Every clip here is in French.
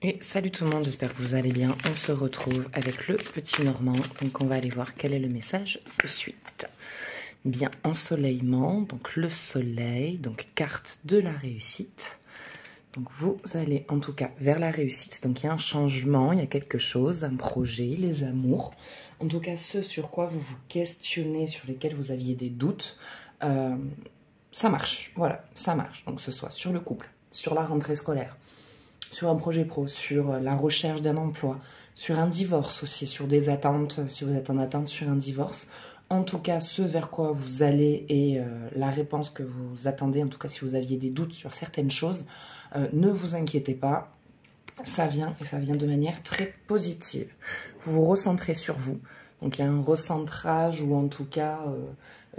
Et salut tout le monde, j'espère que vous allez bien. On se retrouve avec le petit Normand. Donc on va aller voir quel est le message de suite. Bien, ensoleillement, donc le soleil, donc carte de la réussite. Donc vous allez en tout cas vers la réussite. Donc il y a un changement, il y a quelque chose, un projet, les amours. En tout cas, ce sur quoi vous vous questionnez, sur lesquels vous aviez des doutes, ça marche. Voilà, ça marche. Donc que ce soit sur le couple, sur la rentrée scolaire, sur un projet pro, sur la recherche d'un emploi, sur un divorce aussi, sur des attentes, si vous êtes en attente sur un divorce. En tout cas, ce vers quoi vous allez et la réponse que vous attendez, en tout cas si vous aviez des doutes sur certaines choses, ne vous inquiétez pas, ça vient et ça vient de manière très positive. Vous vous recentrez sur vous. Donc il y a un recentrage ou en tout cas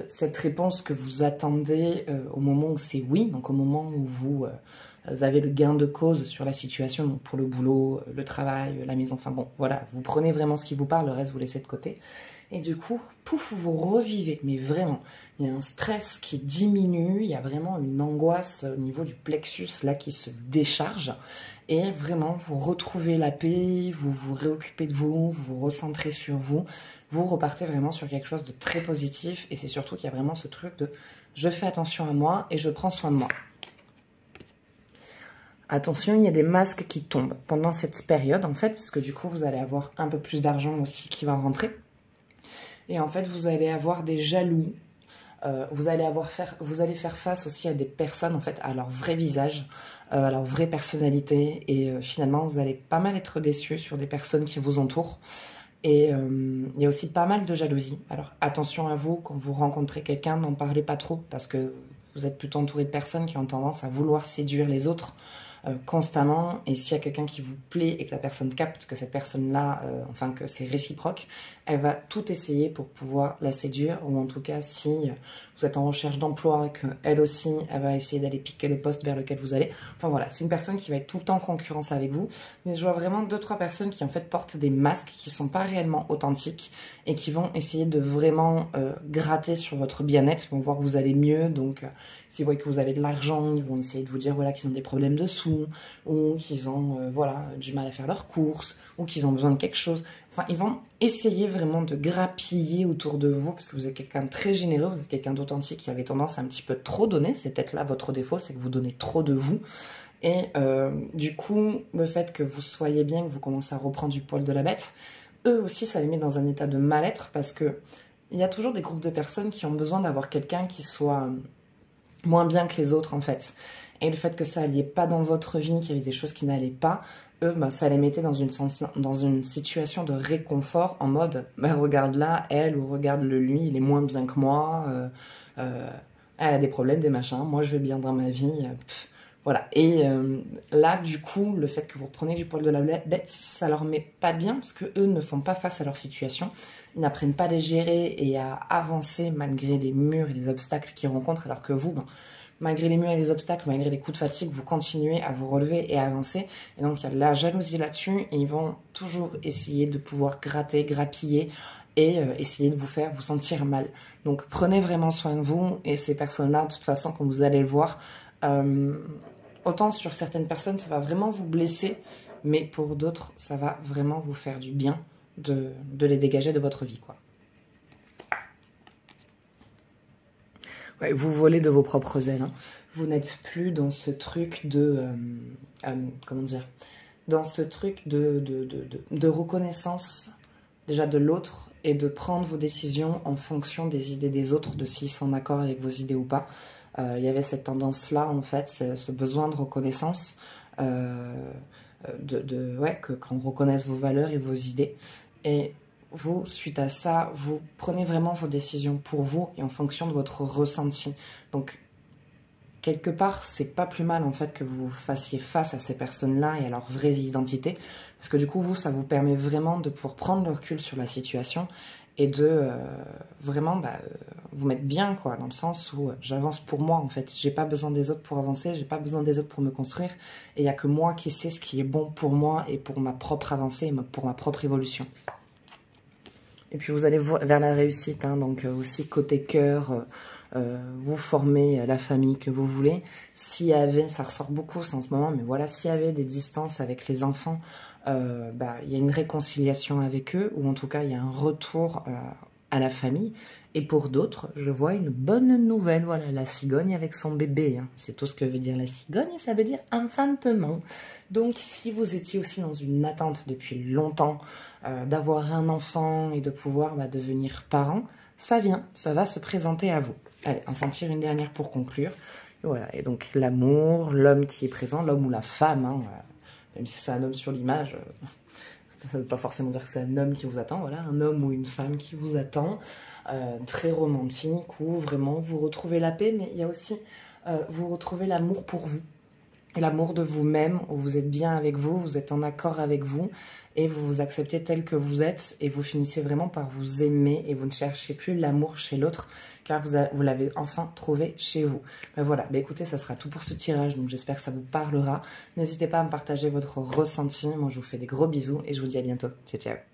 cette réponse que vous attendez au moment où c'est oui, donc au moment où vous avez le gain de cause sur la situation, donc pour le boulot, le travail, la maison, enfin bon, voilà, vous prenez vraiment ce qui vous parle, le reste vous laissez de côté. Et du coup, pouf, vous revivez, mais vraiment, il y a un stress qui diminue, il y a vraiment une angoisse au niveau du plexus là qui se décharge. Et vraiment, vous retrouvez la paix, vous vous réoccupez de vous, vous vous recentrez sur vous, vous repartez vraiment sur quelque chose de très positif. Et c'est surtout qu'il y a vraiment ce truc de je fais attention à moi et je prends soin de moi. Attention, il y a des masques qui tombent pendant cette période, en fait, parce que du coup, vous allez avoir un peu plus d'argent aussi qui va rentrer. Et en fait, vous allez avoir des jaloux. Vous allez faire face aussi à des personnes, en fait, à leur vrai visage, à leur vraie personnalité. Et finalement, vous allez pas mal être déçus sur des personnes qui vous entourent. Et il y a aussi pas mal de jalousie. Alors, attention à vous, quand vous rencontrez quelqu'un, n'en parlez pas trop, parce que vous êtes plutôt entouré de personnes qui ont tendance à vouloir séduire les autres constamment. Et s'il y a quelqu'un qui vous plaît et que la personne capte que cette personne-là, enfin que c'est réciproque, elle va tout essayer pour pouvoir la séduire. Ou en tout cas, si vous êtes en recherche d'emploi et qu'elle aussi, elle va essayer d'aller piquer le poste vers lequel vous allez. Enfin voilà, c'est une personne qui va être tout le temps en concurrence avec vous. Mais je vois vraiment 2-3 personnes qui en fait portent des masques qui sont pas réellement authentiques et qui vont essayer de vraiment gratter sur votre bien-être. Ils vont voir que vous allez mieux. Donc, s'ils voient que vous avez de l'argent, ils vont essayer de vous dire voilà, qu'ils ont des problèmes de sous ou qu'ils ont voilà, du mal à faire leurs courses ou qu'ils ont besoin de quelque chose. Enfin, ils vont essayer vraiment de grappiller autour de vous parce que vous êtes quelqu'un de très généreux, vous êtes quelqu'un d'authentique qui avait tendance à un petit peu trop donner. C'est peut-être là votre défaut, c'est que vous donnez trop de vous. Et du coup, le fait que vous soyez bien, que vous commencez à reprendre du poil de la bête, eux aussi, ça les met dans un état de mal-être parce que il y a toujours des groupes de personnes qui ont besoin d'avoir quelqu'un qui soit moins bien que les autres, en fait. Et le fait que ça n'allait pas dans votre vie, qu'il y avait des choses qui n'allaient pas, eux, bah, ça les mettait dans une situation de réconfort en mode bah, regarde là, elle, ou regarde le lui, il est moins bien que moi, elle a des problèmes, des machins, moi je vais bien dans ma vie. Voilà. Et là, du coup, le fait que vous repreniez du poil de la bête, ça leur met pas bien parce que eux ne font pas face à leur situation. Ils n'apprennent pas à les gérer et à avancer malgré les murs et les obstacles qu'ils rencontrent, alors que vous, ben, malgré les murs et les obstacles, malgré les coups de fatigue, vous continuez à vous relever et à avancer. Et donc, il y a de la jalousie là-dessus et ils vont toujours essayer de pouvoir gratter, grappiller et essayer de vous faire vous sentir mal. Donc, prenez vraiment soin de vous et ces personnes-là, de toute façon, comme vous allez le voir, autant sur certaines personnes, ça va vraiment vous blesser, mais pour d'autres, ça va vraiment vous faire du bien de les dégager de votre vie, quoi. Ouais, vous volez de vos propres ailes. Hein. Vous n'êtes plus dans ce truc de... comment dire, dans ce truc de reconnaissance déjà de l'autre et de prendre vos décisions en fonction des idées des autres, de s'ils sont d'accord avec vos idées ou pas. Il y avait cette tendance-là, en fait, ce besoin de reconnaissance, ouais, qu'on reconnaisse vos valeurs et vos idées. Et vous, suite à ça, vous prenez vraiment vos décisions pour vous et en fonction de votre ressenti. Donc, quelque part, c'est pas plus mal en fait que vous fassiez face à ces personnes-là et à leur vraie identité, parce que du coup, vous, ça vous permet vraiment de pouvoir prendre le recul sur la situation et de vraiment vous mettre bien, quoi, dans le sens où j'avance pour moi, en fait. J'ai pas besoin des autres pour avancer, j'ai pas besoin des autres pour me construire, et il y a que moi qui sais ce qui est bon pour moi et pour ma propre avancée et pour ma propre évolution. Et puis vous allez vers la réussite, hein, donc aussi côté cœur, vous formez la famille que vous voulez. S'il y avait, ça ressort beaucoup ça, en ce moment, mais voilà, s'il y avait des distances avec les enfants, il y a une réconciliation avec eux, ou en tout cas il y a un retour à la famille. Et pour d'autres, je vois une bonne nouvelle, voilà, la cigogne avec son bébé, hein. C'est tout ce que veut dire la cigogne, ça veut dire enfantement. Donc si vous étiez aussi dans une attente depuis longtemps d'avoir un enfant et de pouvoir devenir parent, ça vient, ça va se présenter à vous. Allez, en sentir une dernière pour conclure. Et voilà, et donc l'amour, l'homme qui est présent, l'homme ou la femme, hein, même si c'est un homme sur l'image, ça ne veut pas forcément dire que c'est un homme qui vous attend, voilà, un homme ou une femme qui vous attend, très romantique, où vraiment vous retrouvez la paix, mais il y a aussi, vous retrouvez l'amour pour vous, et l'amour de vous-même, où vous êtes bien avec vous, vous êtes en accord avec vous, et vous vous acceptez tel que vous êtes, et vous finissez vraiment par vous aimer, et vous ne cherchez plus l'amour chez l'autre, car vous l'avez enfin trouvé chez vous. Ben voilà, écoutez, ça sera tout pour ce tirage, donc j'espère que ça vous parlera. N'hésitez pas à me partager votre ressenti, moi je vous fais des gros bisous, et je vous dis à bientôt. Ciao, ciao.